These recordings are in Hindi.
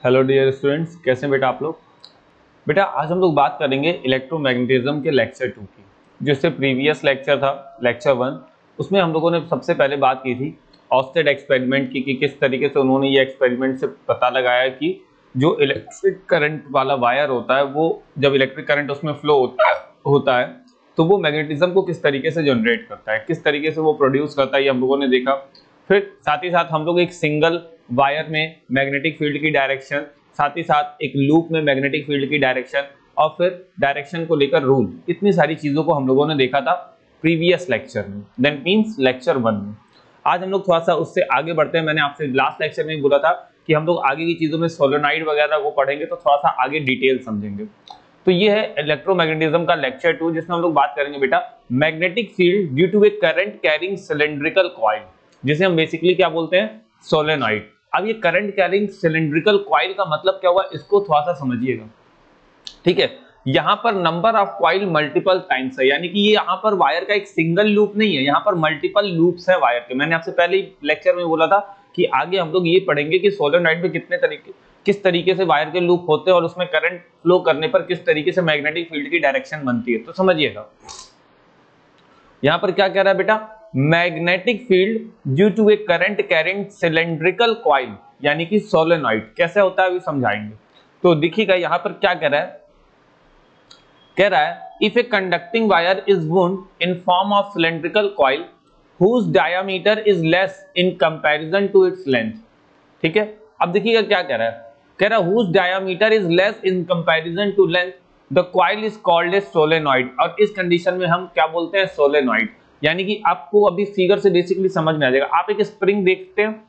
हेलो डियर स्टूडेंट्स, कैसे हैं बेटा आप लोग। बेटा आज हम लोग बात करेंगे इलेक्ट्रोमैग्नेटिज्म के लेक्चर 2 की। जिससे प्रीवियस लेक्चर था लेक्चर 1, उसमें हम लोगों ने सबसे पहले बात की थी ऑस्टेड एक्सपेरिमेंट की कि किस तरीके से उन्होंने ये एक्सपेरिमेंट से पता लगाया कि जो इलेक्ट्रिक करंट वाला वायर होता है वो जब इलेक्ट्रिक करंट उसमें फ्लो होता है तो वो मैग्नेटिज्म को किस तरीके से जनरेट करता है, किस तरीके से वो प्रोड्यूस करता है, ये हम लोगों ने देखा। फिर साथ ही साथ हम लोग एक सिंगल वायर में मैग्नेटिक फील्ड की डायरेक्शन, साथ ही साथ एक लूप में मैग्नेटिक फील्ड की डायरेक्शन और फिर डायरेक्शन को लेकर रूल, इतनी सारी चीजों को हम लोगों ने देखा था प्रीवियस लेक्चर में, दैट मींस लेक्चर 1 में। आज हम लोग थोड़ा सा उससे आगे बढ़ते हैं। मैंने आपसे लास्ट लेक्चर में बोला था कि हम लोग आगे की चीजों में सोलेनॉइड वगैरह वो पढ़ेंगे तो थोड़ा सा आगे डिटेल समझेंगे। तो ये है इलेक्ट्रोमैग्नेटिज्म का लेक्चर 2, जिसमें हम लोग बात करेंगे बेटा magnetic field due to a current carrying cylindrical coil, जिसे हम बेसिकली क्या बोलते हैं, सोलेनॉइड। अब ये करंट कैरिंग सिलेंड्रिकल कॉइल का मतलब क्या हुआ, इसको थोड़ा सा समझिएगा, ठीक है। यहां पर number of coil multiple times है, यानी कि ये यहां पर वायर का एक सिंगल लूप नहीं है, यहां पर मल्टीपल लूप्स है वायर के। मैंने आपसे पहले ही लेक्चर में बोला था कि आगे हम लोग ये पढ़ेंगे कि सोलेनॉइड में किस तरीके से वायर के लूप होते हैं और उसमें करंट फ्लो करने पर किस तरीके से मैग्नेटिक फील्ड की डायरेक्शन बनती है। तो समझिएगा यहां पर क्या कह रहा है बेटा, magnetic field due to a current carrying cylindrical coil, यानी कि सोलेनॉइड कैसे होता है अभी समझाएंगे। तो देखिएगा यहां पर क्या कह रहा है, if a conducting wire is wound in form of cylindrical coil whose diameter is less in comparison to its length, ठीक है। अब देखिएगा क्या कह रहा है whose diameter is less in comparison to length the coil is called a solenoid, और इस कंडीशन में हम क्या बोलते हैं, सोलेनॉइड। यानी कि आपको अभी फिगर से बेसिकली समझ में आ जाएगा। आप एक स्प्रिंग देखते हैं,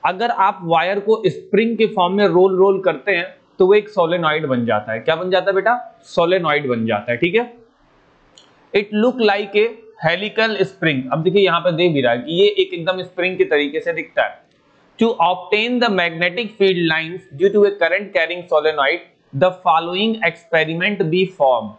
अगर आप वायर को स्प्रिंग के फॉर्म में रोल रोल करते हैं तो वो एक सोलेनॉइड बन जाता है। क्या बन जाता है बेटा, सोलेनॉइड बन जाता है, ठीक है। It look like a helical spring, अब देखिए यहां पर देख भी रहा है कि ये एक एकदम स्प्रिंग के तरीके से दिखता है। To obtain the magnetic field lines due to a current carrying solenoid the following experiment be form.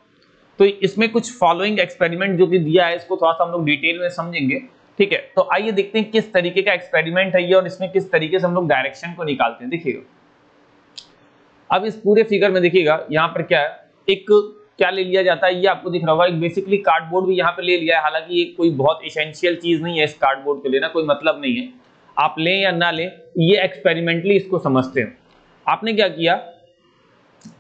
तो इसमें कुछ फॉलोइंग एक्सपेरिमेंट जो कि दिया है, इसको थोड़ा सा हम लोग डिटेल में समझेंगे, ठीक है। तो आइए देखते हैं किस तरीके का एक्सपेरिमेंट है ये और इसमें किस तरीके से हम लोग डायरेक्शन को निकालते हैं। देखिएगा अब इस पूरे फिगर में देखिएगा यहाँ पर क्या है, एक क्या ले लिया जाता है ये आपको दिख रहा होगा, एक बेसिकली कार्डबोर्ड भी यहाँ पे ले लिया है। हालांकि ये कोई बहुत इसेंशियल चीज नहीं है, इस कार्डबोर्ड को लेना कोई मतलब नहीं है, आप लें या ना लें, ये एक्सपेरिमेंटली इसको समझते हैं। आपने क्या किया,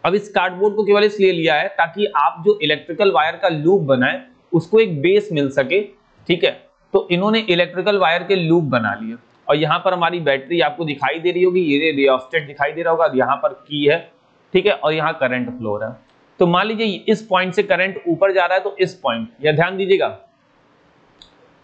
अब इस कार्डबोर्ड को केवल इसलिए लिया है ताकि आप जो इलेक्ट्रिकल वायर का लूप बनाए उसको एक बेस मिल सके, ठीक है। तो इन्होंने इलेक्ट्रिकल वायर के लूप बना लिए और यहाँ पर हमारी बैटरी आपको दिखाई दे रही होगी, ये रियोस्टेट दिखाई दे रहा होगा, यहाँ पर की है, ठीक है, और यहाँ करंट फ्लो हो रहा है। तो मान लीजिए इस पॉइंट से करंट ऊपर जा रहा है, तो इस पॉइंट, या ध्यान दीजिएगा,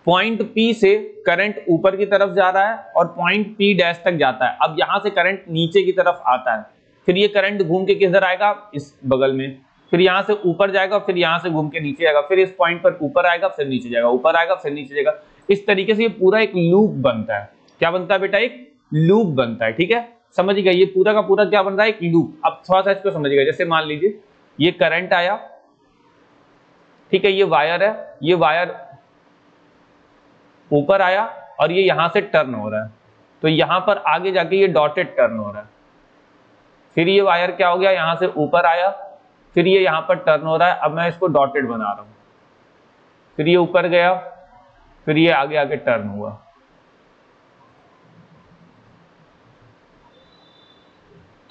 पॉइंट P से करंट ऊपर की तरफ जा रहा है और पॉइंट P डैश तक जाता है। अब यहां से करंट नीचे की तरफ आता है, फिर ये करंट घूम के किधर आएगा, इस बगल में, फिर यहां से ऊपर जाएगा, फिर यहां से घूम के नीचे आएगा, फिर इस पॉइंट पर ऊपर आएगा, फिर नीचे जाएगा, ऊपर आएगा, फिर नीचे जाएगा। इस तरीके से ये पूरा एक लूप बनता है। क्या बनता है बेटा, एक लूप बनता है, ठीक है। समझिएगा ये पूरा का पूरा क्या बन रहा है, एक लूप। अब थोड़ा सा इसको समझिएगा, जैसे मान लीजिए ये करंट आया, ठीक है, ये वायर है, ये वायर ऊपर आया और ये यहां से टर्न हो रहा है, तो यहां पर आगे जाके ये डॉटेड टर्न हो रहा है। फिर ये वायर क्या हो गया, यहां से ऊपर आया, फिर ये यहां पर टर्न हो रहा है, अब मैं इसको डॉटेड बना रहा हूं, फिर ये ऊपर गया, फिर ये आगे आगे टर्न हुआ।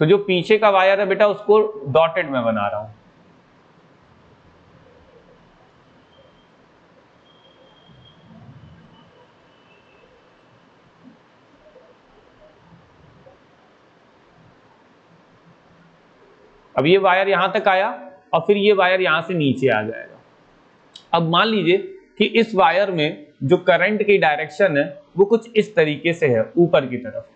तो जो पीछे का वायर है बेटा उसको डॉटेड में बना रहा हूं। अब ये वायर यहां तक आया और फिर ये वायर यहां से नीचे आ जाएगा। अब मान लीजिए कि इस वायर में जो करंट की डायरेक्शन है वो कुछ इस तरीके से है, ऊपर की तरफ।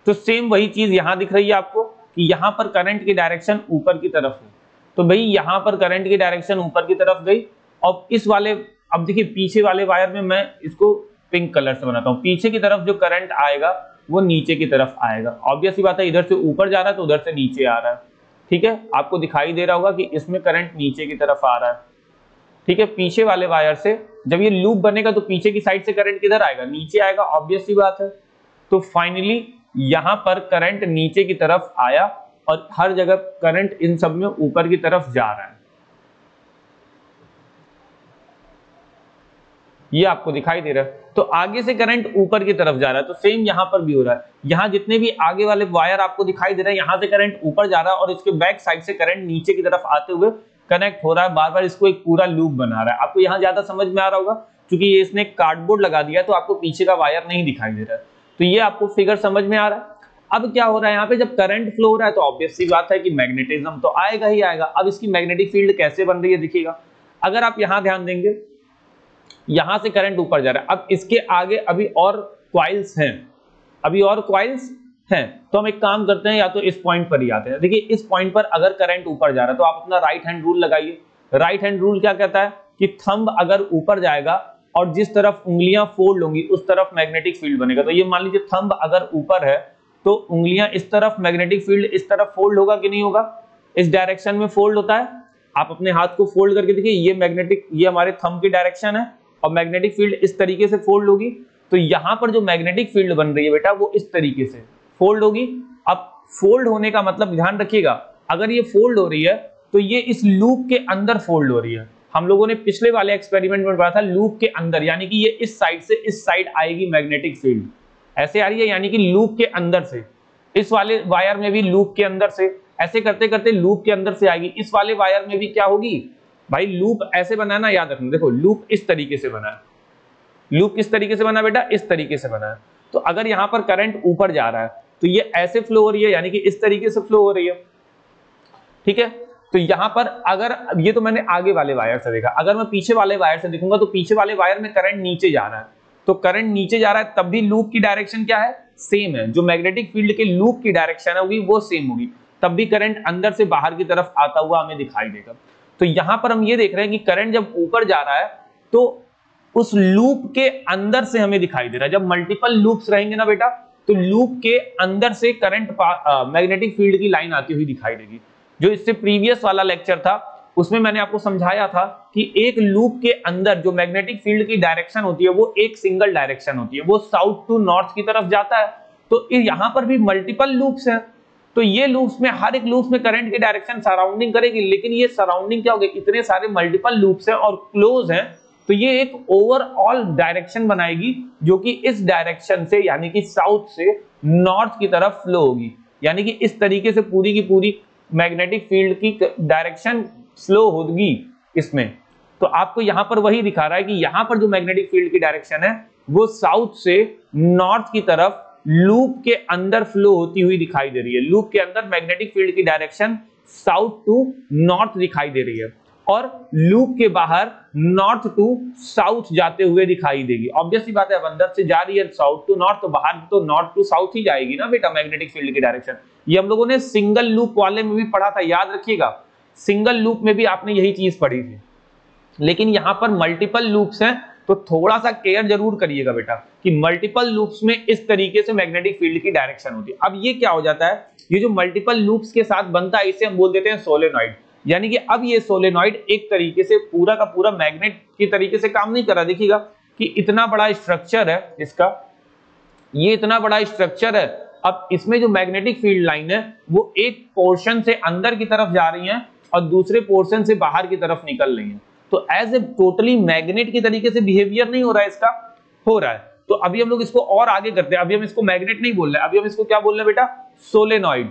तो सेम वही चीज यहां दिख रही है आपको कि यहां पर करंट की डायरेक्शन ऊपर की तरफ है, तो भाई यहां पर करंट की डायरेक्शन ऊपर की तरफ गई। और इस वाले, अब देखिए पीछे वाले वायर में मैं इसको पिंक कलर से बनाता हूं, पीछे की तरफ जो करंट आएगा वो नीचे की तरफ आएगा। ऑब्वियस ही बात है, इधर से ऊपर जा रहा है तो उधर से नीचे आ रहा है, ठीक है। आपको दिखाई दे रहा होगा कि इसमें करंट नीचे की तरफ आ रहा है, ठीक है। पीछे वाले वायर से जब ये लूप बनेगा तो पीछे की साइड से करंट किधर आएगा, नीचे आएगा, ऑब्वियस सी बात है। तो फाइनली यहां पर करंट नीचे की तरफ आया और हर जगह करंट इन सब में ऊपर की तरफ जा रहा है। ये आपको दिखाई दे रहा है। तो आगे से करंट ऊपर की तरफ जा रहा है, तो सेम यहां पर भी हो रहा है। यहां जितने भी आगे वाले वायर आपको दिखाई दे रहे हैं, यहां से करंट ऊपर जा रहा है और इसके बैक साइड से करंट नीचे की तरफ आते हुए कनेक्ट हो रहा है, बार बार इसको एक पूरा लूप बना रहा है। आपको यहां ज्यादा समझ में आ रहा होगा, क्योंकि ये इसने कार्डबोर्ड लगा दिया है तो आपको पीछे का वायर नहीं दिखाई दे रहा है। तो ये आपको फिगर समझ में आ रहा है। अब क्या हो रहा है यहाँ पे, जब करंट फ्लो हो रहा है तो ऑब्वियस सी बात है कि मैग्नेटिज्म तो आएगा ही आएगा। अब इसकी मैग्नेटिक फील्ड कैसे बन रही है देखिएगा। अगर आप यहां ध्यान देंगे, यहां से करंट ऊपर जा रहा है, अब इसके आगे अभी और कॉइल्स हैं, अभी और कॉइल्स हैं। तो हम एक काम करते हैं, या तो इस पॉइंट पर ही आते हैं। देखिए इस पॉइंट पर अगर करंट ऊपर जा रहा है तो आप अपना राइट हैंड रूल लगाइए। राइट हैंड रूल क्या कहता है कि थंब अगर ऊपर जाएगा और जिस तरफ उंगलियां फोल्ड होंगी उस तरफ मैग्नेटिक फील्ड बनेगा। तो ये मान लीजिए थंब अगर ऊपर है तो उंगलियां इस तरफ, मैग्नेटिक फील्ड इस तरफ फोल्ड होगा कि नहीं होगा, इस डायरेक्शन में फोल्ड होता है। आप अपने हाथ को फोल्ड करके देखिए, ये मैग्नेटिक, ये हमारे थंब की डायरेक्शन है और मैग्नेटिक फील्ड इस तरीके से फोल्ड होगी। तो यहां पर जो मैग्नेटिक फील्ड बन रही है बेटा वो इस तरीके से फोल्ड होगी। अब फोल्ड होने का मतलब ध्यान रखिएगा, अगर ये फोल्ड हो रही है तो ये इस लूप के अंदर फोल्ड हो रही है। हम लोगों ने पिछले वाले एक्सपेरिमेंट में पढ़ा था लूप के अंदर, यानी कि ये इस साइड से इस साइड आएगी मैग्नेटिक फील्ड, ऐसे आ रही है, यानी कि लूप के अंदर से। इस वाले वायर में भी लूप के अंदर से, ऐसे करते करते लूप के अंदर से आएगी। इस वाले वायर में भी क्या होगी भाई, लूप ऐसे बना ना, याद रखना। देखो लूप इस तरीके से बना है। लूप किस तरीके से बना बेटा, इस तरीके से बना है। तो अगर यहां पर करंट ऊपर जा रहा है तो ये ऐसे फ्लो हो रही है, यानी कि इस तरीके से फ्लो हो रही है, ठीक है। तो यहां पर अगर, ये तो मैंने आगे वाले वायर से देखा, अगर मैं पीछे वाले वायर से देखूंगा तो पीछे वाले वायर में करंट नीचे जा रहा है। तो करंट नीचे जा रहा है तब भी लूप की डायरेक्शन क्या है, सेम है। जो मैग्नेटिक फील्ड के लूप की डायरेक्शन होगी वो सेम होगी, तब भी करंट अंदर से बाहर की तरफ आता हुआ हमें दिखाई देगा। तो यहां पर हम ये देख रहे हैं कि करंट जब ऊपर जा रहा है तो उस लूप के अंदर से हमें दिखाई दे रहा है। जब मल्टीपल लूप्स रहेंगे ना बेटा, तो लूप के अंदर से करंट मैग्नेटिक फील्ड की लाइन आती हुई दिखाई देगी। जो इससे प्रीवियस वाला लेक्चर था उसमें मैंने आपको समझाया था कि एक लूप के अंदर जो मैग्नेटिक फील्ड की डायरेक्शन होती है वो एक सिंगल डायरेक्शन होती है, वो साउथ टू नॉर्थ की तरफ जाता है। तो यहां पर भी मल्टीपल लूप्स हैं, तो ये लूप्स में हर एक लूप्स में करंट की डायरेक्शन सराउंडिंग करेगी, लेकिन ये सराउंडिंग क्या होगी, इतने सारे मल्टीपल लूप्स हैं और क्लोज हैं, तो ये एक ओवरऑल डायरेक्शन बनाएगी जो कि इस डायरेक्शन से, यानी कि साउथ से नॉर्थ की तरफ फ्लो होगी। यानी कि इस तरीके से पूरी की पूरी मैग्नेटिक फील्ड की डायरेक्शन फ्लो होगी इसमें। तो आपको यहां पर वही दिखा रहा है कि यहां पर जो मैग्नेटिक फील्ड की डायरेक्शन है वो साउथ से नॉर्थ की तरफ लूप के अंदर फ्लो होती हुई दिखाई दे रही है। लूप के अंदर मैग्नेटिक फील्ड की डायरेक्शन साउथ टू नॉर्थ दिखाई दे रही है और लूप के बाहर नॉर्थ टू साउथ जाते हुए दिखाई देगी। ऑब्वियस सी बात है, अब अंदर से जा रही है साउथ टू नॉर्थ, तो बाहर तो नॉर्थ टू साउथ ही जाएगी ना बेटा मैग्नेटिक फील्ड की डायरेक्शन। ये हम लोगों ने सिंगल लूप वाले में भी पढ़ा था, याद रखिएगा, सिंगल लूप में भी आपने यही चीज पढ़ी थी। लेकिन यहां पर मल्टीपल लूप्स हैं तो थोड़ा सा केयर जरूर करिएगा बेटा कि मल्टीपल लूप्स में इस तरीके से मैग्नेटिक फील्ड की डायरेक्शन होती है। अब ये क्या हो जाता है, ये जो मल्टीपल लूप्स के साथ बनता है इसे हम बोल देते हैं सोलेनॉइड। यानी कि अब ये सोलेनॉइड एक तरीके से पूरा का पूरा मैग्नेट की तरीके से काम नहीं कर रहा। देखिएगा कि इतना बड़ा स्ट्रक्चर है इसका, ये इतना बड़ा स्ट्रक्चर है। अब इसमें जो मैग्नेटिक फील्ड लाइन है वो एक पोर्शन से अंदर की तरफ जा रही है और दूसरे पोर्शन से बाहर की तरफ निकल रही है। तो एज ए टोटली मैग्नेट की तरीके से बिहेवियर नहीं हो रहा है इसका, हो रहा है। तो अभी हम लोग इसको और आगे करते हैं। अभी हम इसको मैग्नेट नहीं बोल रहे, अभी हम इसको क्या बोल रहे हैं बेटा, सोलेनॉइड।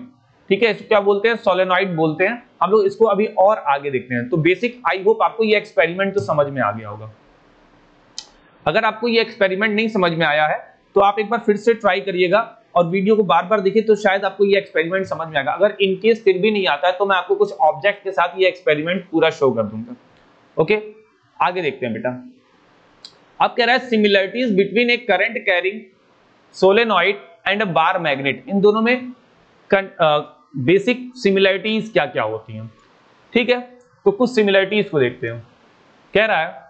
ठीक है, इसको क्या बोलते हैं, सोलेनॉइड बोलते हैं। हम लोग इसको अभी और आगे देखते हैं। तो बेसिक आई होप आपको ये एक्सपेरिमेंट तो समझ में आ गया होगा। अगर आपको ये एक्सपेरिमेंट नहीं समझ में आया है तो आप एक बार फिर से ट्राई करिएगा और वीडियो को बार बार देखिए, तो शायद आपको ये एक्सपेरिमेंट समझ में आएगा। अगर इनकेस फिर भी नहीं आता है तो मैं आपको कुछ ऑब्जेक्ट के साथ ये एक्सपेरिमेंट पूरा शो कर दूंगा। ओके, आगे देखते हैं बेटा। अब कह रहा है similarities between a current carrying solenoid and a bar magnet. इन दोनों में बेसिक सिमिलरिटीज क्या क्या होती हैं। ठीक है, तो कुछ सिमिलरिटीज को देखते हैं। कह रहा है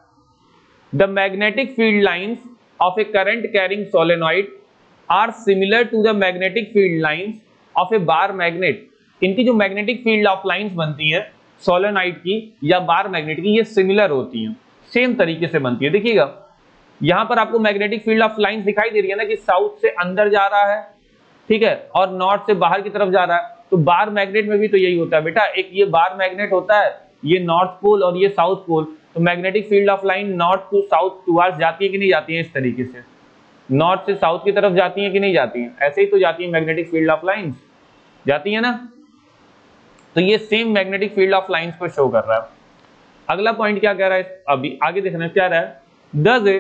the magnetic field lines of a current carrying solenoid are similar to the magnetic field lines of a bar magnet. इनकी जो मैग्नेटिक फील्ड ऑफ लाइंस बनती है सोलेनॉइड की या बार मैग्नेट की, ये सिमिलर होती हैं, सेम तरीके से बनती है। देखिएगा यहां पर आपको मैग्नेटिक फील्ड ऑफ लाइंस दिखाई दे रही है ना कि साउथ से अंदर जा रहा है ठीक है, और नॉर्थ से बाहर की तरफ जा रहा है, तो बार मैग्नेट में भी तो यही होता है बेटा, एक ये बार मैग्नेट होता है, ये नॉर्थ पोल और ये साउथ पोल, तो magnetic field of line north to south towards जाती है कि नहीं जाती है, इस तरीके से नॉर्थ से साउथ की तरफ जाती है कि नहीं जाती है, ऐसे ही तो जाती है मैग्नेटिक फील्ड ऑफ लाइंस, जाती है ना। तो ये same magnetic field of lines को शो कर रहा है। अगला पॉइंट क्या कह रहा है, अभी आगे देखना क्या रहा है, does a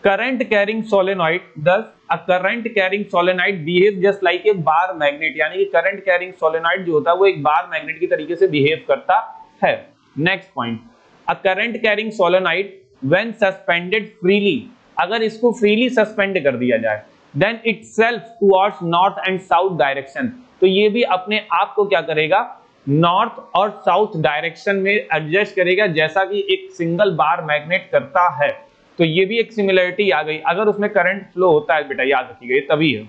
current carrying solenoid behave just like a bar magnet, यानी कि करंट कैरिंग सोलेनॉइड जो होता है वो एक बार मैग्नेट की तरीके से बिहेव करता है। Next point, a current carrying solenoid when suspended freely, अगर इसको फ्रीली सस्पेंड कर दिया जाए, then itself towards north and south direction, तो ये भी अपने आप को क्या करेगा, नॉर्थ और साउथ डायरेक्शन में एडजस्ट करेगा, जैसा कि एक सिंगल बार मैग्नेट करता है। तो ये भी एक सिमिलरिटी आ गई, अगर उसमें करंट फ्लो होता है बेटा, याद रखिएगा, ये तभी है।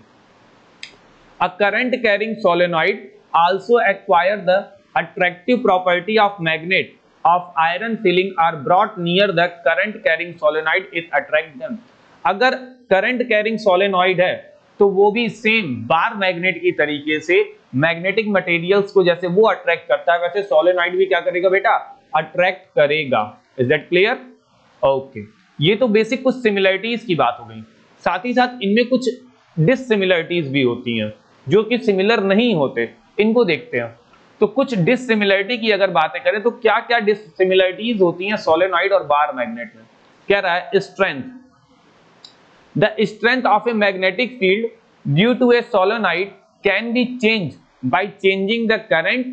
A current carrying solenoid also acquire the attractive property of magnet of iron filing are brought near the current carrying solenoid, it attract them. अगर करंट कैरिंग सोलेनॉइड है तो वो भी सेम बार मैग्नेट की तरीके से मैग्नेटिक मटेरियल्स को जैसे वो अट्रैक्ट करता है, वैसे सोलेनॉइड भी क्या करेगा बेटा, अट्रैक्ट करेगा। Is that clear? ओके, ये तो बेसिक कुछ सिमिलरिटीज की बात हो गई, साथ ही साथ इनमें कुछ डिससिमिलरिटीज भी होती हैं जो कि सिमिलर नहीं होते, इनको देखते हैं। तो कुछ डिससिमिलरिटी की अगर बातें करें तो क्या क्या डिससिमिलरिटीज होती हैं सोलेनॉइड और बार मैग्नेट में। कह रहा है strength, the strength of a magnetic field due to a solenoid can be changed by changing the current,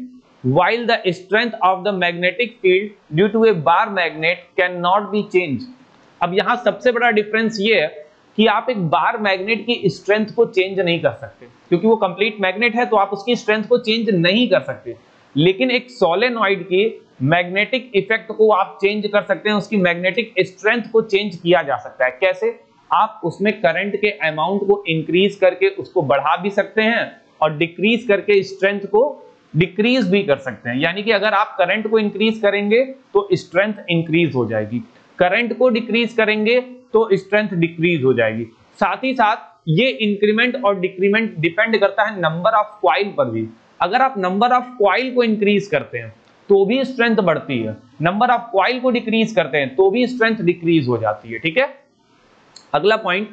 while the strength of the magnetic field due to a bar magnet cannot be changed। अब यहां सबसे बड़ा डिफरेंस ये है कि आप एक बार मैग्नेट की स्ट्रेंथ को चेंज नहीं कर सकते, क्योंकि वो कंप्लीट मैग्नेट है तो आप उसकी स्ट्रेंथ को चेंज नहीं कर सकते, लेकिन एक सोलेनॉइड के मैग्नेटिक इफेक्ट को आप चेंज कर सकते हैं, उसकी मैग्नेटिक स्ट्रेंथ को चेंज किया जा सकता है। कैसे? आप उसमें करंट के अमाउंट को इंक्रीज करके उसको बढ़ा भी सकते हैं और डिक्रीज करके स्ट्रेंथ को डिक्रीज भी कर सकते हैं। यानी कि अगर आप करंट को इंक्रीज करेंगे तो स्ट्रेंथ इंक्रीज हो जाएगी, करंट को डिक्रीज करेंगे तो स्ट्रेंथ डिक्रीज हो जाएगी। साथ ही साथ ये इंक्रीमेंट और डिक्रीमेंट डिपेंड करता है नंबर ऑफ कॉइल पर भी। अगर आप नंबर ऑफ कॉइल को इंक्रीज करते हैं तो भी स्ट्रेंथ बढ़ती है, नंबर ऑफ कॉइल को डिक्रीज करते हैं तो भी स्ट्रेंथ डिक्रीज हो जाती है। ठीक है, अगला point,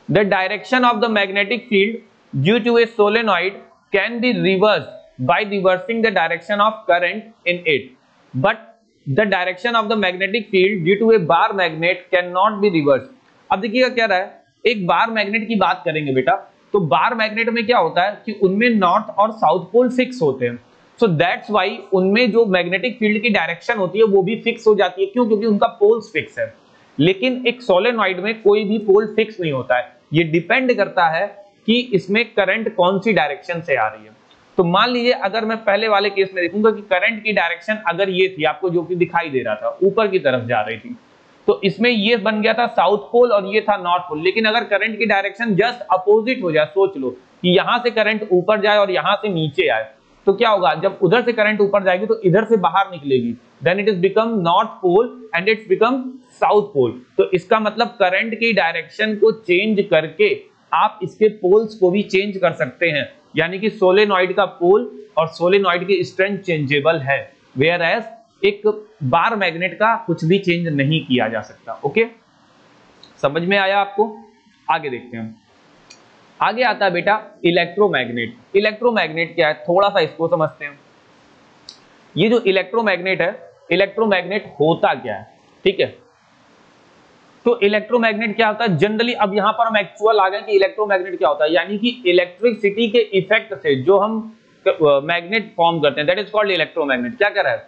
the direction of the magnetic field due to a solenoid can be reversed by reversing the direction of current in it, but the direction of the magnetic field due to a bar magnet cannot be reversed. अब देखिएगा क्या रहा है, एक बार मैग्नेट की बात करेंगे बेटा, तो बार मैग्नेट में क्या होता है कि उनमें नॉर्थ और साउथ पोल फिक्स होते हैं, सो दैट्स वाई उनमें जो मैग्नेटिक फील्ड की डायरेक्शन होती है वो भी फिक्स हो जाती है। क्यों? क्योंकि उनका पोल्स फिक्स है। लेकिन एक सोलेनॉइड में कोई भी पोल फिक्स नहीं होता है, ये डिपेंड करता है कि इसमें करंट कौन सी डायरेक्शन से आ रही है। तो मान लीजिए अगर मैं पहले वाले केस में देखूंगा कि करंट की डायरेक्शन अगर ये थी, आपको जो कि दिखाई दे रहा था ऊपर की तरफ जा रही थी, तो इसमें ये बन गया था साउथ पोल और ये था नॉर्थ पोल। लेकिन अगर करंट की डायरेक्शन जस्ट अपोजिट हो जाए, सोच लो कि यहां से करंट ऊपर जाए और यहां से नीचे आए, तो क्या होगा, जब उधर से करंट ऊपर जाएगी तो इधर से बाहर निकलेगी, then it is become north pole and it's become south pole. तो इसका मतलब करंट की डायरेक्शन को चेंज करके आप इसके पोल्स को भी चेंज कर सकते हैं, यानी कि सोलेनॉइड का पोल और सोलेनॉइड की स्ट्रेंथ चेंजेबल है, वेयर एज एक बार मैग्नेट का कुछ भी चेंज नहीं किया जा सकता। ओके, समझ में आया आपको? आगे देखते हैं। आगे आता है बेटा इलेक्ट्रोमैग्नेट। इलेक्ट्रोमैग्नेट क्या है, थोड़ा सा इसको समझते हैं। ये जो इलेक्ट्रोमैग्नेट है, इलेक्ट्रोमैग्नेट होता क्या है? ठीक है, तो इलेक्ट्रोमैग्नेट क्या होता है जनरली, अब यहां पर हम एक्चुअल आ गए कि इलेक्ट्रोमैग्नेट क्या होता है, यानी कि इलेक्ट्रिसिटी के इफेक्ट से जो हम मैग्नेट फॉर्म करते हैं, दैट इज कॉल्ड इलेक्ट्रोमैग्नेट। क्या कह रहा है,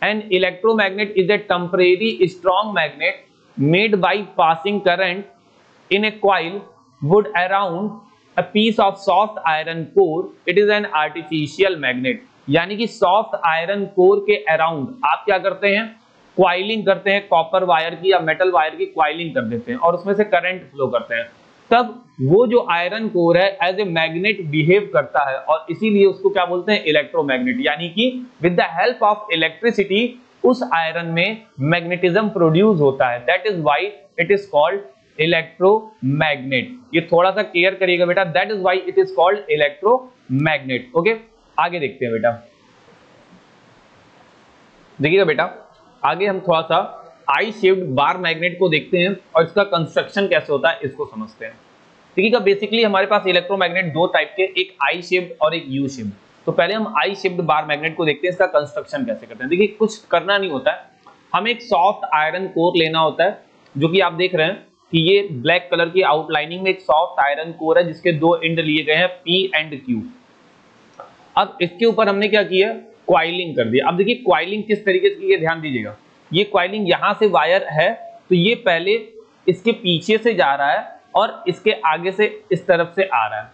an electromagnet is a temporary strong magnet made by passing current in a coil would around a piece of soft iron core, it is an artificial magnet। यानी कि सॉफ्ट आयरन कोर के अराउंड आप क्या करते हैं, क्वाइलिंग करते हैं, कॉपर वायर की या मेटल वायर की क्वाइलिंग कर देते हैं और उसमें से करंट फ्लो करते हैं, तब वो जो आयरन कोर है एज ए मैग्नेट बिहेव करता है और इसीलिए उसको क्या बोलते हैं, इलेक्ट्रोमैग्नेट। यानी कि with the help of electricity उस आयरन में मैग्नेटिज्म प्रोड्यूस होता है, that is why it is called electromagnet. ये थोड़ा सा केयर करिएगा बेटा, that is why it is called electromagnet. Okay, आगे देखते हैं बेटा। देखिएगा बेटा, आगे हम थोड़ा सा आई शेप्ड बार मैग्नेट को देखते हैं और इसका कंस्ट्रक्शन कैसे होता है इसको समझते हैं। देखिएगा, बेसिकली हमारे पास इलेक्ट्रोमैग्नेट दो टाइप के, एक आई शेप्ड और एक यू शेप्ड। तो पहले हम आई शेप्ड बार मैग्नेट को देखते हैं, इसका कंस्ट्रक्शन कैसे करते हैं। देखिए, कुछ करना नहीं होता है, हमें एक सॉफ्ट आयरन कोर लेना होता है, जो कि आप देख रहे हैं कि ये ब्लैक कलर की आउटलाइनिंग में एक सॉफ्ट आयरन कोर है जिसके दो एंड लिए गए हैं P एंड Q। अब इसके ऊपर हमने क्या किया, क्वाइलिंग कर दिया। अब देखिए क्वाइलिंग किस तरीके से की है, ध्यान दीजिएगा। ये क्वाइलिंग यहां से वायर है तो ये पहले इसके पीछे से जा रहा है और इसके आगे से इस तरफ से आ रहा है,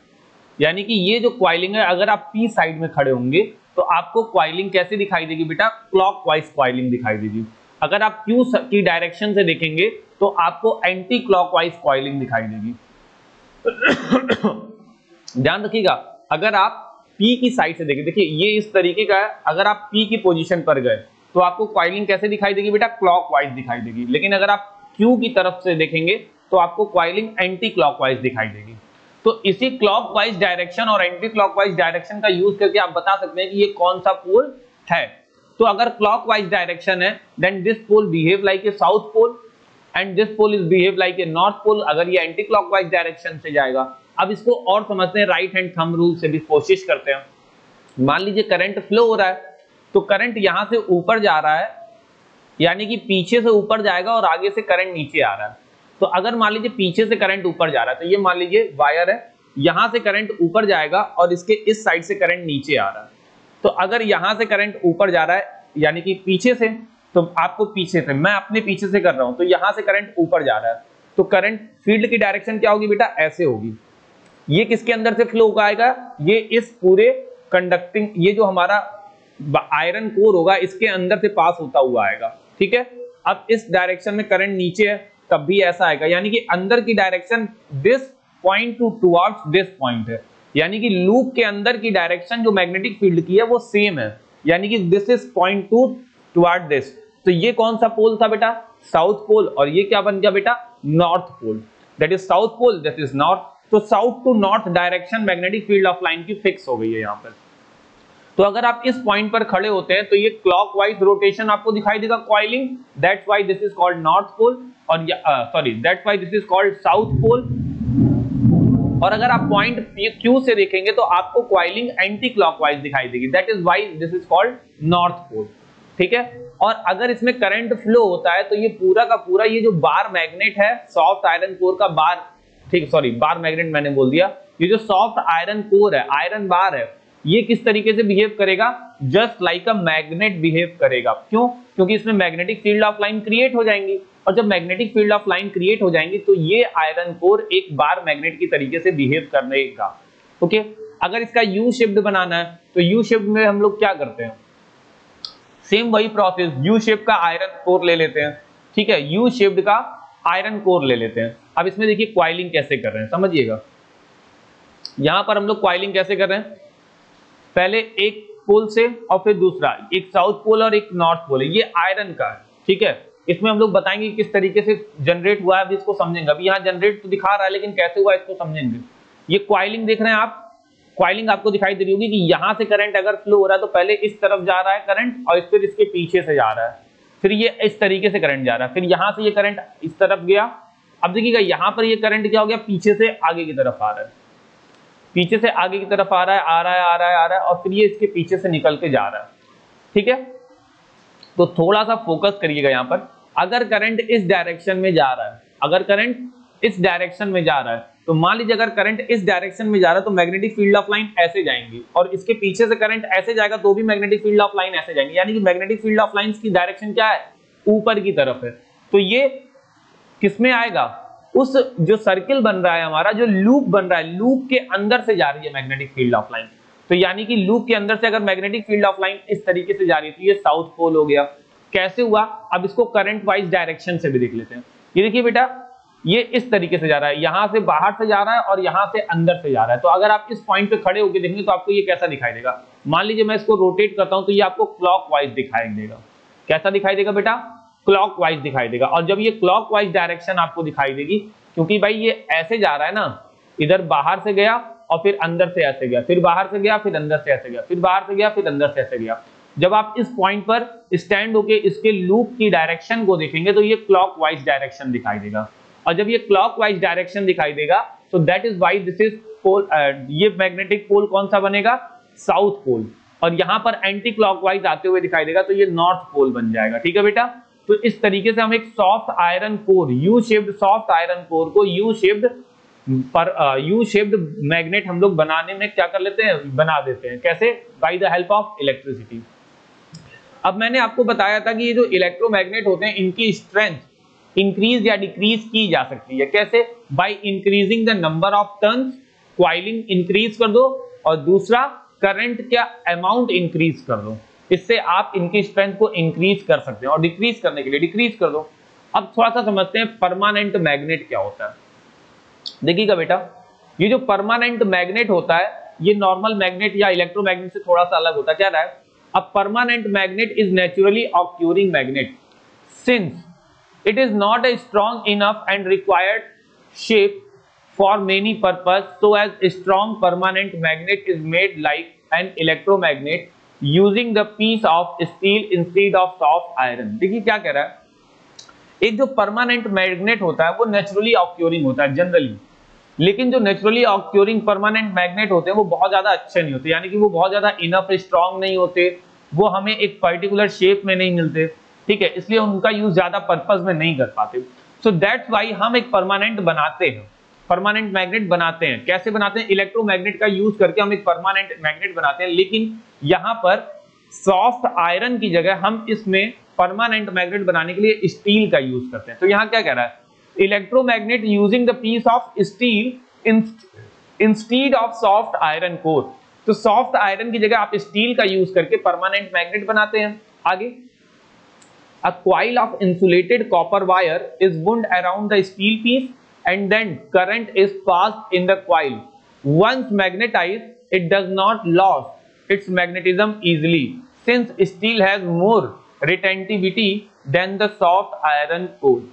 यानी कि ये जो क्वाइलिंग है, अगर आप P साइड में खड़े होंगे तो आपको क्वाइलिंग कैसे दिखाई देगी बेटा, क्लॉकवाइज क्वाइलिंग दिखाई देगी। अगर आप Q की डायरेक्शन से देखेंगे तो आपको एंटी क्लॉकवाइज क्वाइलिंग दिखाई देगी। ध्यान रखिएगा, अगर आप P की साइड से देखें, देखिए ये इस तरीके का है, अगर आप P की पोजीशन पर गए तो आपको क्वाइलिंग कैसे दिखाई देगी बेटा, क्लॉकवाइज दिखाई देगी। लेकिन अगर आप Q की तरफ से देखेंगे तो आपको क्वाइलिंग एंटी क्लॉकवाइज दिखाई देगी। तो इसी क्लॉकवाइज डायरेक्शन और एंटी क्लॉकवाइज डायरेक्शन का यूज करके आप बता सकते हैं कि ये कौन सा पोल है। तो अगर क्लॉकवाइज डायरेक्शन है, then this pole behave like a south pole and this pole is behave like a north pole, अगर ये एंटी क्लॉकवाइज डायरेक्शन से जाएगा। अब इसको और समझते हैं, राइट हैंड थंब रूल से भी कोशिश करते हैं। मान लीजिए करंट फ्लो हो रहा है, तो करंट यहां से ऊपर जा रहा है, यानी कि पीछे से ऊपर जाएगा और आगे से करंट नीचे आ रहा है। तो अगर मान लीजिए पीछे से करंट ऊपर जा रहा है, तो ये मान लीजिए वायर है, यहां से करंट ऊपर जाएगा और इसके इस साइड से करंट नीचे आ रहा है। तो अगर यहां से करंट ऊपर जा रहा है यानी कि पीछे से, तो आपको पीछे से, मैं अपने पीछे से कर रहा हूं, तो यहां से करंट ऊपर जा रहा है, तो करंट फील्ड की डायरेक्शन क्या होगी बेटा, ऐसे होगी। ये किसके अंदर से फ्लो आएगा, ये इस पूरे कंडक्टिंग, ये जो हमारा आयरन कोर होगा इसके अंदर से पास होता हुआ आएगा। ठीक है, अब इस डायरेक्शन में करंट नीचे है तब भी ऐसा आएगा, यानी कि अंदर की direction this point two towards this point है, यानी कि लूप के अंदर की डायरेक्शन जो मैग्नेटिक फील्ड की है वो सेम है, यानी कि this is point two toward this. तो ये कौन सा पोल था बेटा, साउथ पोल, और ये क्या बन गया बेटा, north pole. That is south pole, that is north. तो south to north direction magnetic field of line की फिक्स हो गई है यहाँ पर। तो अगर आप इस पॉइंट पर खड़े होते हैं तो ये क्लॉकवाइज रोटेशन आपको दिखाई देगा coiling, that's why this is called north pole, और sorry that's why this is called south pole. और अगर आप पॉइंट Q से देखेंगे तो आपको कॉइलिंग एंटी क्लॉकवाइज दिखाई देगी, that is why this is called north pole. ठीक है, और अगर इसमें करंट फ्लो होता है तो ये पूरा का पूरा ये जो बार मैग्नेट है, सॉफ्ट आयरन कोर का बार, ठीक सॉरी बार मैग्नेट मैंने बोल दिया, ये जो सॉफ्ट आयरन कोर है, आयरन बार है, ये किस तरीके से बिहेव करेगा, just like a magnet behave करेगा। क्यों, क्योंकि इसमें magnetic field of line create हो जाएंगी, और जब magnetic field of line create हो जाएंगी तो ये आयरन कोर एक बार मैग्नेट की तरीके से बिहेव करेगा। ओके, अगर इसका यू शेप्ड बनाना है तो यू शेप्ड में हम लोग क्या करते हैं, सेम वही प्रोसेस, यू शेप का आयरन कोर ले लेते हैं। ठीक है, यू शेप्ड का आयरन कोर ले लेते हैं। अब इसमें देखिए क्वाइलिंग कैसे कर रहे हैं, समझिएगा। यहां पर हम लोग क्वाइलिंग कैसे कर रहे हैं, पहले एक पोल से और फिर दूसरा, एक साउथ पोल और एक नॉर्थ पोल है, ये आयरन का है। ठीक है, इसमें हम लोग बताएंगे किस तरीके से जनरेट हुआ है, अभी इसको समझेंगे। अभी यहाँ जनरेट तो दिखा रहा है लेकिन कैसे हुआ इसको समझेंगे। ये क्वाइलिंग देख रहे हैं आप, क्वाइलिंग आपको दिखाई दे रही होगी कि यहाँ से करंट अगर फ्लो हो रहा है तो पहले इस तरफ जा रहा है करंट और फिर इसके पीछे से जा रहा है, फिर ये इस तरीके से करंट जा रहा है, फिर यहाँ से ये करंट इस तरफ गया। अब देखिएगा यहाँ पर ये करंट क्या हो गया, पीछे से आगे की तरफ आ रहा है, पीछे से आगे की तरफ आ रहा है, आ रहा है, आ रहा है, आ रहा है, और फिर ये इसके पीछे से निकल के जा रहा है। ठीक है, तो थोड़ा सा फोकस करिएगा यहाँ पर। अगर करंट इस डायरेक्शन में जा रहा है, अगर करंट इस डायरेक्शन में जा रहा है, तो मान लीजिए अगर करंट इस डायरेक्शन में जा रहा है तो मैग्नेटिक फील्ड ऑफ लाइन ऐसे जाएंगी, और इसके पीछे से करंट ऐसे जाएगा तो भी मैग्नेटिक फील्ड ऑफ लाइन ऐसे जाएंगे, यानी कि मैग्नेटिक फील्ड ऑफ लाइन की डायरेक्शन क्या है, ऊपर की तरफ है। तो ये किसमें आएगा, उस जो सर्किल बन रहा है हमारा, जो लूप बन रहा है, लूप के अंदर से जा रही है मैग्नेटिक फील्ड ऑफ लाइन। तो यानी कि लूप के अंदर से अगर मैग्नेटिक फील्ड ऑफ लाइन इस तरीके से जा रही है तो ये साउथ पोल हो गया। कैसे हुआ, अब इसको करंट वाइज डायरेक्शन से भी देख लेते हैं। ये देखिए बेटा, ये इस तरीके से जा रहा है, यहां से बाहर से जा रहा है और यहां से अंदर से जा रहा है। तो अगर आप इस पॉइंट पे खड़े होकर देखेंगे तो आपको ये कैसा दिखाई देगा, मान लीजिए मैं इसको रोटेट करता हूं तो ये आपको क्लॉकवाइज दिखाई देगा। कैसा दिखाई देगा बेटा, क्लॉकवाइज दिखाई देगा। और जब ये क्लॉकवाइज डायरेक्शन आपको दिखाई देगी क्योंकि भाई ये ऐसे जा रहा है ना, इधर बाहर से गया और फिर अंदर से ऐसे गया, फिर बाहर से गया, फिर अंदर से ऐसे गया, फिर बाहर से गया, फिर अंदर से ऐसे गया। जब आप इस पॉइंट पर स्टैंड होके इसके लूप की डायरेक्शन को देखेंगे तो ये क्लॉकवाइज डायरेक्शन दिखाई देगा, और जब ये क्लॉकवाइज डायरेक्शन दिखाई देगा तो that is why this is pole, ये मैग्नेटिक पोल कौन सा बनेगा, साउथ पोल, और यहां पर एंटी क्लॉकवाइज आते हुए दिखाई देगा तो ये नॉर्थ पोल बन जाएगा। ठीक है बेटा, तो इस तरीके से हम एक soft iron core, U shaped soft iron core को यू शेप्ड मैग्नेट हम लोग बनाने में क्या कर लेते हैं, बना देते हैं। कैसे? By the help of electricity. अब मैंने आपको बताया था कि ये जो इलेक्ट्रोमैग्नेट होते हैं इनकी स्ट्रेंथ इंक्रीज या डिक्रीज की जा सकती है। कैसे? By increasing the number of turns, coiling increase कर दो, और दूसरा करंट का अमाउंट इंक्रीज कर दो, इससे आप इनकी स्ट्रेंथ को इंक्रीज कर सकते हैं, और डिक्रीज करने के लिए डिक्रीज कर दो। अब थोड़ा सा समझते हैं परमानेंट मैग्नेट क्या होता है। देखिएगा बेटा, ये जो परमानेंट मैग्नेट होता है ये नॉर्मल मैग्नेट या इलेक्ट्रोमैग्नेट से थोड़ा सा अलग होता है। क्या रहा है? A permanent magnet is naturally occurring magnet since it is not a strong enough and required shape for many purpose, so as a strong permanent magnet is made like an electromagnet using the piece of steel instead of soft iron। देखिए क्या कह रहा है, एक जो परमानेंट मैग्नेट होता है वो नेचुरली ऑक्योरिंग होता है जनरली, लेकिन जो नेचुरली ऑक्योरिंग परमानेंट मैग्नेट होते हैं वो बहुत ज्यादा अच्छे नहीं होते, यानी कि वो बहुत ज्यादा इनफ स्ट्रांग नहीं होते, वो हमें एक पर्टिकुलर शेप में नहीं मिलते। ठीक है, इसलिए उनका यूज ज्यादा पर्पस में नहीं कर पाते। सो दैट्स व्हाई हम एक परमानेंट बनाते हैं, परमानेंट मैग्नेट बनाते हैं। कैसे बनाते हैं? इलेक्ट्रोमैग्नेट का यूज करके हम एक परमानेंट मैग्नेट बनाते हैं, लेकिन यहाँ पर सॉफ्ट आयरन की जगह हम इसमें परमानेंट मैग्नेट बनाने के लिए स्टील का यूज करते हैं। तो यहाँ क्या कह रहा है, electromagnet using the piece of steel instead of soft iron core. तो सॉफ्ट आयरन की जगह आप स्टील का यूज करके परमानेंट मैग्नेट बनाते हैं। आगे, a coil of insulated copper wire is wound around the steel piece and then current is passed in the coil. Once magnetised it does not loss its magnetism easily since steel has more retentivity than the soft iron core.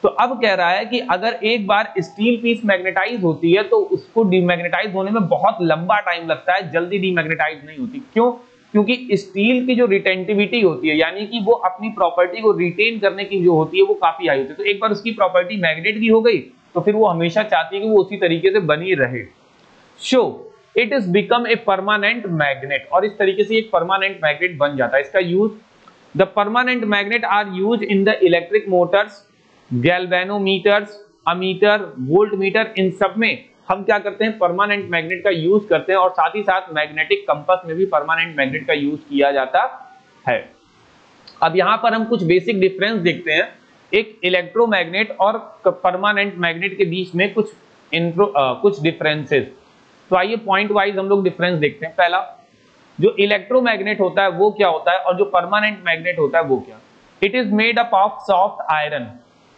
तो अब कह रहा है कि अगर एक बार स्टील पीस मैग्नेटाइज होती है तो उसको डीमैग्नेटाइज होने में बहुत लंबा टाइम लगता है, जल्दी डीमैग्नेटाइज नहीं होती। क्यों? क्योंकि स्टील की जो रिटेंटिविटी होती है, यानी कि वो अपनी प्रॉपर्टी को रिटेन करने की जो होती है वो काफी हाई होती है। तो एक बार उसकी प्रॉपर्टी मैग्नेट की हो गई तो फिर वो हमेशा चाहती है कि वो उसी तरीके से बनी रहे। So it is become a permanent magnet, और इस तरीके से एक परमानेंट मैग्नेट बन जाता है। इसका use, the permanent magnet are use in the electric motors, galvanometers, ammeter, voltmeter, इन सब में हम क्या करते हैं, परमानेंट मैग्नेट का यूज करते हैं, और साथ ही साथ मैग्नेटिक कंपास में भी परमानेंट मैग्नेट का यूज किया जाता है। अब यहां पर हम कुछ बेसिक डिफरेंस देखते हैं, एक इलेक्ट्रोमैग्नेट और परमानेंट मैग्नेट के बीच में कुछ डिफरेंसेस। तो आइए पॉइंट वाइज हम लोग डिफरेंस देखते हैं। पहला, जो इलेक्ट्रोमैग्नेट होता है वो क्या होता है, और जो परमानेंट मैग्नेट होता है वो क्या। It is made up of soft iron.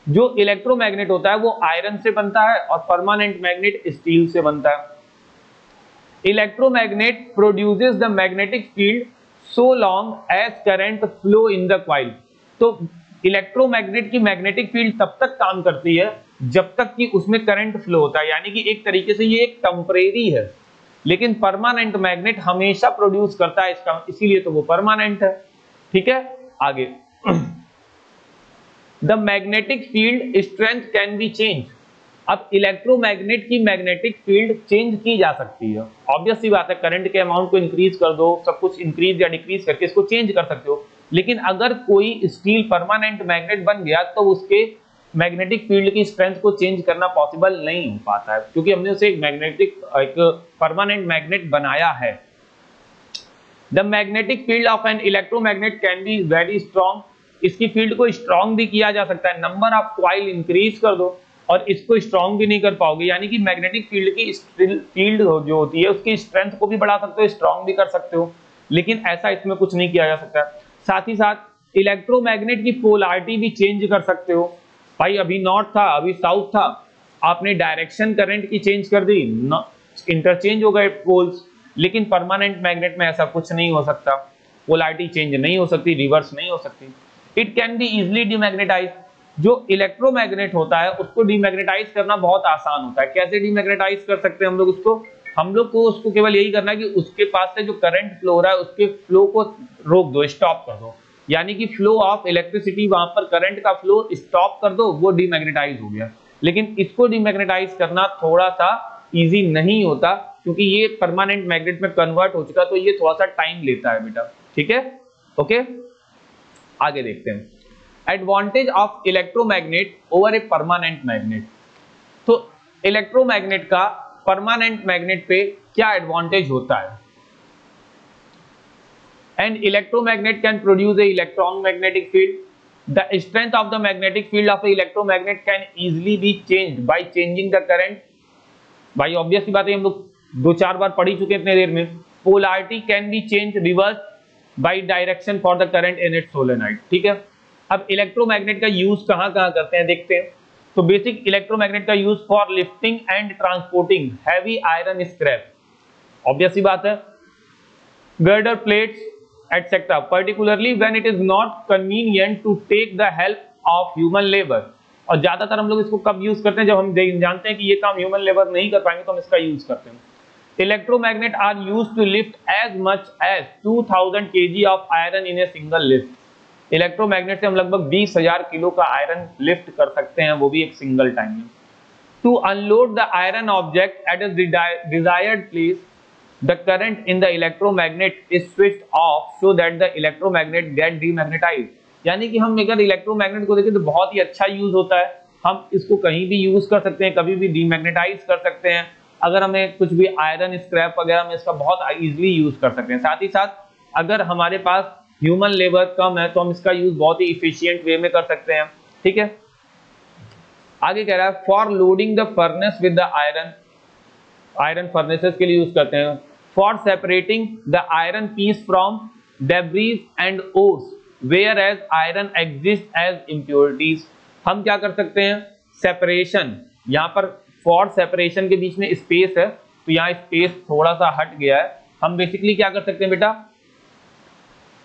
जो इलेक्ट्रोमैग्नेट होता है वो आयरन से बनता है और परमानेंट मैग्नेट स्टील से बनता है। Electromagnet produces the magnetic field so long as current flow in the coil. तो इलेक्ट्रोमैग्नेट की मैग्नेटिक फील्ड तब तक काम करती है जब तक कि उसमें करंट फ्लो होता है, यानी कि एक तरीके से ये एक टेम्परेरी है, लेकिन परमानेंट मैग्नेट हमेशा प्रोड्यूस करता है इसका, इसीलिए तो वो परमानेंट है। ठीक है, आगे, the magnetic field strength can be change. अब इलेक्ट्रोमैग्नेट की मैग्नेटिक फील्ड चेंज की जा सकती है, ऑब्वियस सी बात है, करंट के अमाउंट को इंक्रीज कर दो, सब कुछ इंक्रीज या डिक्रीज करके इसको चेंज कर सकते हो। लेकिन अगर कोई स्टील परमानेंट मैग्नेट बन गया तो उसके मैग्नेटिक फील्ड की स्ट्रेंथ को चेंज करना पॉसिबल नहीं हो पाता है, क्योंकि हमने उसे एक परमानेंट मैग्नेट बनाया है। The magnetic field of an electromagnet can be very strong. इसकी फील्ड को स्ट्रॉन्ग भी किया जा सकता है, नंबर ऑफ कॉइल इंक्रीज कर दो और इसको स्ट्रॉन्ग भी नहीं कर पाओगे, यानी कि मैग्नेटिक फील्ड की फील्ड जो होती है उसकी स्ट्रेंथ को भी बढ़ा सकते हो, स्ट्रॉन्ग भी कर सकते हो, लेकिन ऐसा इसमें कुछ नहीं किया जा सकता। साथ ही साथ इलेक्ट्रोमैग्नेट की पोलैरिटी भी चेंज कर सकते हो। भाई अभी नॉर्थ था, अभी साउथ था, आपने डायरेक्शन करंट की चेंज कर दी, इंटरचेंज हो गए पोल्स, लेकिन परमानेंट मैग्नेट में ऐसा कुछ नहीं हो सकता, पोलैरिटी चेंज नहीं हो सकती, रिवर्स नहीं हो सकती। It can be easily demagnetize. जो इलेक्ट्रोमैग्नेट होता है उसको डीमैग्नेटाइज करना बहुत आसान होता है। कैसे डीमैग्नेटाइज कर सकते हैं हम लोग उसको? हम लोग को उसको केवल यही करना है कि उसके पास से जो करंट फ्लो हो रहा है उसके फ्लो को रोक दो, स्टॉप कर दो, यानी कि फ्लो ऑफ इलेक्ट्रिसिटी, वहां पर करंट का फ्लो स्टॉप कर दो, वो डीमैग्नेटाइज हो गया। लेकिन इसको डीमैग्नेटाइज करना थोड़ा सा इजी नहीं होता, क्योंकि ये परमानेंट मैग्नेट में कन्वर्ट हो चुका, तो ये थोड़ा सा टाइम लेता है बेटा। ठीक है, ओके, आगे देखते हैं advantage of electromagnet over a permanent magnet. तो इलेक्ट्रोमैग्नेट का परमानेंट मैग्नेट पे क्या एडवांटेज होता है? An electromagnet can produce a electron magnetic field, the strength of the magnetic field of a electromagnet can easily be changed by changing the current. भाई ऑब्वियस सी बात है, हम लोग 2-4 बार पढ़ ही चुके हैं इतने देर में। Polarity can be change reverse by direction for the current in its solenoid. ठीक है, अब इलेक्ट्रोमैग्नेट का यूज कहां कहां करते हैं देखते हैं। तो बेसिक इलेक्ट्रोमैग्नेट का use for lifting and transporting heavy iron scrap, obvious सी बात है, girder plates etcetera, particularly when it is not convenient to take the help of human labour. और ज्यादातर हम लोग इसको कब यूज करते हैं? जब हम जानते हैं कि ये काम ह्यूमन लेबर नहीं कर पाएंगे, तो हम इसका यूज करते हैं। Electromagnet are used to lift as much as 2000 kg of iron in a single lift. Electromagnet से हम लगभग 20,000 किलो का आयरन लिफ्ट कर सकते हैं, वो भी एक सिंगल टाइम में। To unload the iron object at a desired place, the current in the electromagnet is switched off so that the electromagnet get demagnetized. यानी कि हम अगर इलेक्ट्रोमैग्नेट को देखें तो बहुत ही अच्छा यूज होता है, हम इसको कहीं भी यूज कर सकते हैं, कभी भी डीमैग्नेटाइज कर सकते हैं। अगर हमें कुछ भी आयरन स्क्रैप वगैरह में इसका बहुत इजीली यूज कर सकते हैं। साथ ही साथ अगर हमारे पास ह्यूमन लेबर कम है तो हम इसका यूज बहुत ही इफिशियंट वे में कर सकते हैं। ठीक है, आगे कह रहा है for loading the furnace with the iron, iron furnaces के लिए यूज करते हैं। For separating the iron piece from debris and ores where as iron exist as impurities. हम क्या कर सकते हैं? सेपरेशन, यहाँ पर फॉर सेपरेशन के बीच में स्पेस है, तो यहाँ स्पेस थोड़ा सा हट गया है। हम बेसिकली क्या कर सकते हैं बेटा?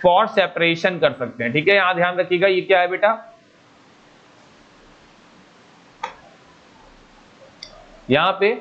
फॉर सेपरेशन कर सकते हैं। ठीक है, यहां ध्यान रखिएगा, ये क्या है बेटा? यहां पे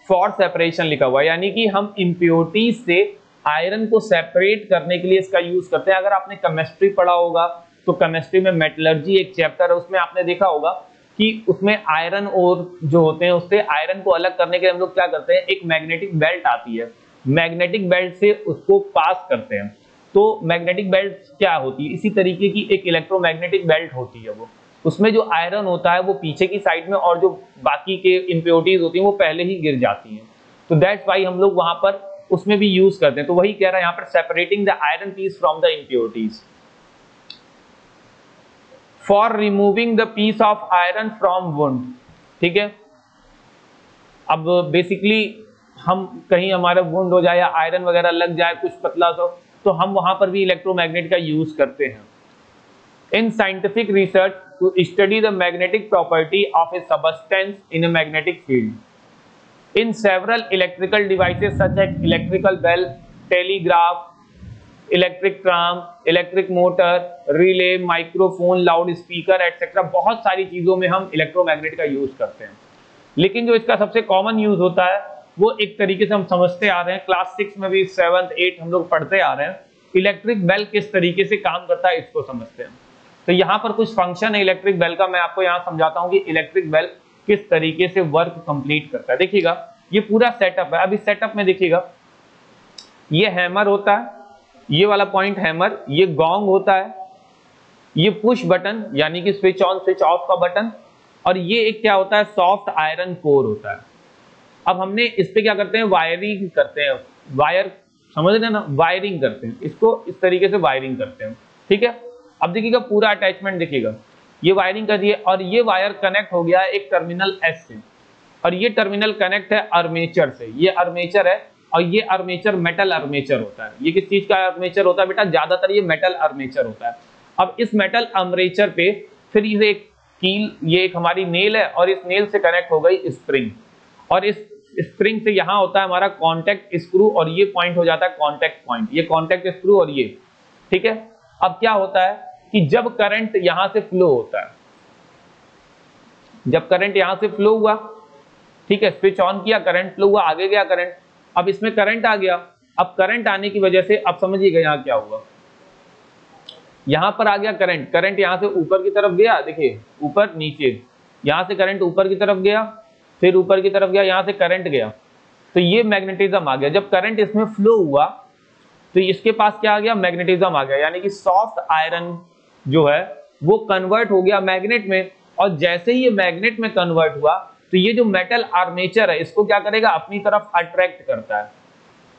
फॉर सेपरेशन लिखा हुआ है, यानी कि हम इम्प्योरिटीज से आयरन को सेपरेट करने के लिए इसका यूज करते हैं। अगर आपने केमिस्ट्री पढ़ा होगा तो केमिस्ट्री में मेटलर्जी एक चैप्टर है, उसमें आपने देखा होगा कि उसमें आयरन और जो होते हैं उससे आयरन को अलग करने के लिए हम लोग क्या करते हैं? एक मैग्नेटिक बेल्ट आती है, मैग्नेटिक बेल्ट से उसको पास करते हैं। तो मैग्नेटिक बेल्ट क्या होती है? इसी तरीके की एक इलेक्ट्रोमैग्नेटिक बेल्ट होती है, वो उसमें जो आयरन होता है वो पीछे की साइड में, और जो बाकी के इम्प्योरिटीज होती हैं वो पहले ही गिर जाती हैं। तो दैट्स वाई हम लोग वहां पर उसमें भी यूज करते हैं। तो वही कह रहा है यहाँ पर, separating the iron piece from the impurities, for removing the piece of iron from wound. ठीक है, अब बेसिकली हम कहीं हमारा वुंड हो जाए या आयरन वगैरह लग जाए कुछ पतला सा, तो हम वहां पर भी इलेक्ट्रोमैग्नेट का यूज करते हैं। In scientific research to study the magnetic property of a substance in a magnetic field, in several electrical devices such as electrical bell, telegraph, electric tram, electric motor, relay, microphone, loudspeaker etc. बहुत सारी चीजों में हम इलेक्ट्रोमैग्नेट का यूज करते हैं। लेकिन जो इसका सबसे कॉमन यूज होता है वो एक तरीके से हम समझते आ रहे हैं, क्लास 6 में भी 7th 8 हम लोग पढ़ते आ रहे हैं। इलेक्ट्रिक बेल किस तरीके से काम करता है इसको समझते हैं। तो यहाँ पर कुछ फंक्शन है इलेक्ट्रिक बेल का, मैं आपको यहाँ समझाता हूँ कि इलेक्ट्रिक बेल किस तरीके से वर्क कंप्लीट करता है। देखिएगा, ये पूरा सेटअप है। अब इस सेटअप में देखिएगा, ये हैमर होता है, ये वाला पॉइंट हैमर, ये गॉन्ग होता है, ये पुश बटन यानी कि स्विच ऑन स्विच ऑफ का बटन, और ये एक क्या होता है? सॉफ्ट आयरन कोर होता है। अब हमने इस पे क्या करते हैं? वायरिंग करते हैं, वायर समझ रहे हैं ना, वायरिंग करते हैं, इसको इस तरीके से वायरिंग करते हैं। ठीक है, अब देखिएगा पूरा अटैचमेंट देखिएगा, ये वायरिंग कर दिए और ये वायर कनेक्ट हो गया है एक टर्मिनल एस से, और ये टर्मिनल कनेक्ट है आर्मेचर से। ये आर्मेचर है और ये आर्मेचर मेटल आर्मेचर होता है। ये किस चीज का आर्मेचर होता है बेटा? ज्यादातर ये मेटल आर्मेचर होता है। अब इस मेटल आर्मेचर पे फिर ये एक कील, ये एक हमारी नेल है, और इस नेल से कनेक्ट हो गई स्प्रिंग, और इस स्प्रिंग से यहाँ होता है हमारा कॉन्टेक्ट स्क्रू, और ये पॉइंट हो जाता है कॉन्टेक्ट पॉइंट, ये कॉन्टेक्ट स्क्रू और ये। ठीक है, अब क्या होता है कि जब करंट यहां से फ्लो होता है, जब करंट यहां से फ्लो हुआ, ठीक है, स्विच ऑन किया, करंट फ्लो हुआ, आगे गया करंट, अब इसमें करंट आ गया। अब करंट आने की वजह से अब समझिएगा यहाँ क्या हुआ, यहां पर आ गया करंट, करंट यहां से ऊपर की तरफ गया, देखिए ऊपर नीचे, यहां से करंट ऊपर की तरफ गया, फिर ऊपर की तरफ गया, यहां से करंट गया, तो ये मैग्नेटिज्म आ गया। जब करंट इसमें फ्लो हुआ तो इसके पास क्या आ गया, मैग्नेटिज्म आ गया, यानी कि सॉफ्ट आयरन जो है वो कन्वर्ट हो गया मैग्नेट में। और जैसे ही ये मैग्नेट में कन्वर्ट हुआ तो ये जो मेटल आर्मेचर है इसको क्या करेगा, अपनी तरफ अट्रैक्ट करता है।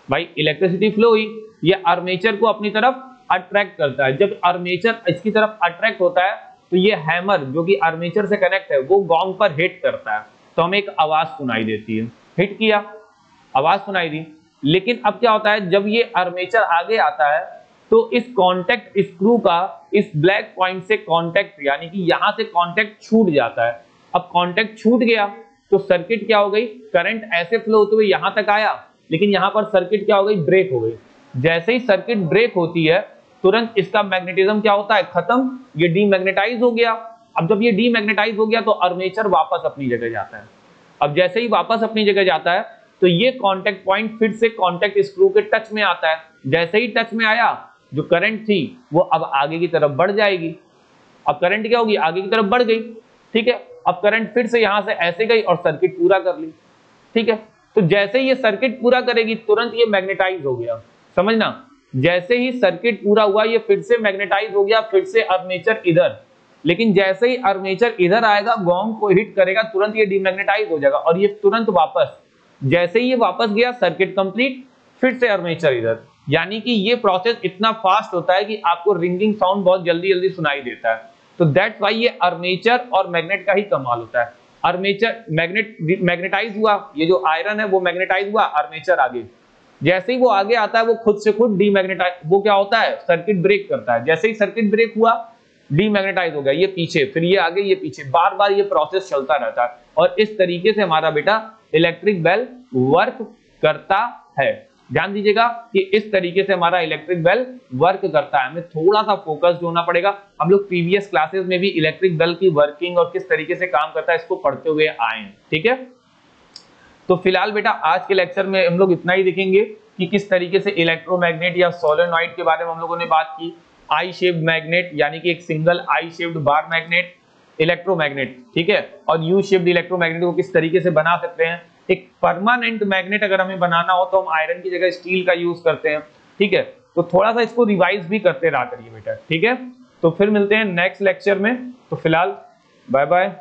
भाई इलेक्ट्रिसिटी फ्लो हुई, ये आर्मेचर को अपनी तरफ अट्रैक्ट करता है। जब आर्मेचर इसकी तरफ अट्रैक्ट होता है तो ये हैमर जो कि आर्मेचर से कनेक्ट है वो गोंग पर हिट करता है, तो हमें एक आवाज सुनाई देती है। हिट किया, आवाज सुनाई दी, लेकिन अब क्या होता है, जब ये आर्मेचर आगे आता है तो इस कांटेक्ट स्क्रू का इस ब्लैक पॉइंट से कांटेक्ट, यानी कि यहां से कांटेक्ट छूट जाता है। अब कांटेक्ट छूट गया तो सर्किट क्या हो गई, करंट ऐसे फ्लो होते हुए यहां तक आया, लेकिन यहां पर सर्किट क्या हो गई, ब्रेक हो गई। जैसे ही सर्किट ब्रेक होती है तुरंत इसका मैग्नेटिज्म क्या होता है, खत्म, ये डीमैग्नेटाइज हो गया। अब जब ये डीमैग्नेटाइज हो गया तो आर्मेचर वापस अपनी जगह जाता है। अब जैसे ही वापस अपनी जगह जाता है तो ये कांटेक्ट पॉइंट फिर से कांटेक्ट स्क्रू के टच में आता है। जैसे ही टच में आया, जो करंट थी वो अब आगे की तरफ बढ़ जाएगी। अब करंट क्या होगी, आगे की तरफ बढ़ गई, ठीक है। अब करंट फिर से यहां से ऐसे गई और सर्किट पूरा कर ली, ठीक है। तो जैसे ही ये सर्किट पूरा करेगी तुरंत ये मैग्नेटाइज हो गया, समझना, जैसे ही सर्किट पूरा हुआ ये फिर से मैग्नेटाइज हो गया, फिर से आर्मेचर इधर, लेकिन जैसे ही आर्मेचर इधर आएगा, गोंग को हिट करेगा, तुरंत ये डीमैग्नेटाइज हो जाएगा और ये तुरंत वापस, जैसे ही ये वापस गया सर्किट कंप्लीट, फिर से आर्मेचर इधर। यानी कि ये प्रोसेस इतना फास्ट होता है कि आपको रिंगिंग साउंड बहुत जल्दी जल्दी सुनाई देता है। तो दैट्स व्हाई ये आर्मेचर और मैग्नेट का ही कमाल होता है। आर्मेचर मैग्नेटाइज हुआ, ये जो आयरन है वो मैग्नेटाइज हुआ, आर्मेचर आगे, जैसे ही वो आगे आता है वो खुद से खुद डीमैग्नेटाइज, वो क्या होता है, सर्किट ब्रेक करता है। जैसे ही सर्किट ब्रेक हुआ डीमैग्नेटाइज हो गया, ये पीछे, फिर ये आगे, ये पीछे, बार बार ये प्रोसेस चलता रहता है। और इस तरीके से हमारा बेटा इलेक्ट्रिक बेल वर्क करता है। ध्यान दीजिएगा कि इस तरीके से हमारा इलेक्ट्रिक बेल वर्क करता है। हमें थोड़ा सा फोकस्ड होना पड़ेगा। हम लोग प्रीवियस क्लासेस में भी इलेक्ट्रिक बेल की वर्किंग और किस तरीके से काम करता है इसको पढ़ते हुए आए हैं, ठीक है। तो फिलहाल बेटा आज के लेक्चर में हम लोग इतना ही देखेंगे कि किस तरीके से इलेक्ट्रोमैग्नेट या सोलेनॉइड के बारे में हम लोगों ने बात की। आई शेप्ड मैग्नेट, यानी कि एक single I shaped bar magnet, electromagnet, ठीक है, और यू शेप्ड इलेक्ट्रोमैग्नेट को किस तरीके से बना सकते हैं। एक परमानेंट मैग्नेट अगर हमें बनाना हो तो हम आयरन की जगह स्टील का यूज करते हैं, ठीक है। तो थोड़ा सा इसको रिवाइज भी करते रहा करिए बेटा, ठीक है। तो फिर मिलते हैं नेक्स्ट लेक्चर में। तो फिलहाल बाय बाय।